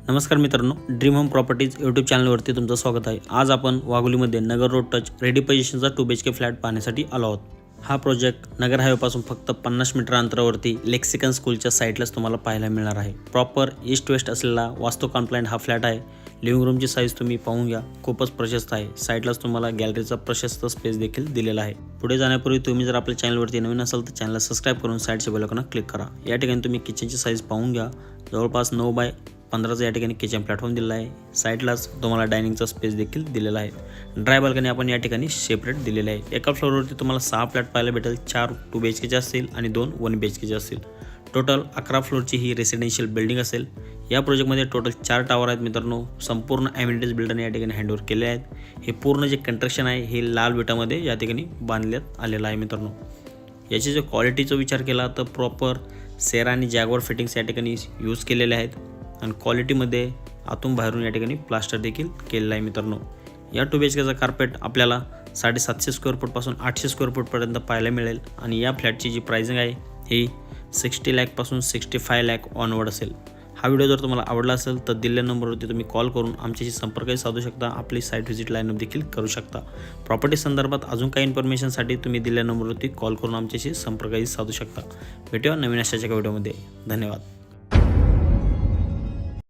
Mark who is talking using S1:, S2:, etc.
S1: नमस्कार मित्रांनो, dream home properties YouTube चॅनलवरती तुमचं स्वागत आहे। आज आपण वाघोलीमध्ये नगर रोड टच रेडी पोझिशनचा 2 BHK फ्लॅट पाहण्यासाठी आलो आहोत। हा प्रोजेक्ट नगर हायवेपासून फक्त 50 मीटर अंतरावरती लेक्सिकन स्कूलच्या साईडलाच तुम्हाला पाहायला मिळणार आहे। प्रॉपर ईस्ट वेस्ट असलेला वास्तू कॉम्प्लायंट हा फ्लॅट आहे। लिव्हिंग रूमची साईज तुम्ही पाहून घ्या, खूपच प्रशस्त आहे। साईडलाच तुम्हाला गॅलरीचा प्रशस्त स्पेस देखील दिलेला आहे। पुढे जाण्यापूर्वी तुम्ही जर आपल्या चॅनलवरती नवीन असाल तर चॅनलला सबस्क्राइब करून साईडच्या बेल आयकॉनवर क्लिक करा। या ठिकाणी तुम्ही किचनची साईज पाहून घ्या, जवळपास 9x15चा या ठिकाणी किचन प्लॅटफॉर्म दिलेला आहे। साईडलाच तुम्हाला डायनिंगचा स्पेस देखील दिलेला आहे। ड्राय बाल्कनी आपण या ठिकाणी सेपरेट दिलेले आहे। एका फ्लोअरवरती तुम्हाला 6 फ्लॅट पाहायला भेटेल, 4 2 BHKचे असतील आणि 2 1 BHKचे असतील। टोटल 11 फ्लोअरची ही रेसिडेन्शियल बिल्डिंग असेल। या प्रोजेक्टमध्ये टोटल 4 टावर आहेत मित्रांनो। संपूर्ण ॲम्युनिटीज बिल्डरने या ठिकाणी हँडओव्हर केले आहेत। हे पूर्ण जे कंस्ट्रक्शन आहे हे लाल विटामध्ये या ठिकाणी बांधण्यात आलेलं आहे मित्रांनो। याची जर क्वालिटीचा विचार केला तर प्रॉपर सेरा आणि जॅगवार फिटिंग्स या ठिकाणी यूज केलेले आहेत आणि क्वालिटीमध्ये आतून बाहेरून या ठिकाणी प्लास्टर देखील केलेलं आहे मित्रांनो। या 2 BHKचा कार्पेट आपल्याला 750 स्क्वेअर फूटपासून 800 स्क्वेअर फूटपर्यंत पाहायला मिळेल आणि या फ्लॅटची जी प्राइसिंग आहे ही 60 लाखपासून 65 लाख ऑनवर्ड असेल। हा व्हिडिओ जर तुम्हाला आवडला असेल तर दिलेल्या नंबरवरती तुम्ही कॉल करून आमच्याशी संपर्कही साधू शकता, आपली साईट व्हिजिट लाईनअप देखील करू शकता। प्रॉपर्टी संदर्भात अजून काही इन्फॉर्मेशनसाठी तुम्ही दिलेल्या नंबरवरती कॉल करून आमच्याशी संपर्कही साधू शकता। भेटूया नवीन अशाच्या व्हिडिओमध्ये। धन्यवाद।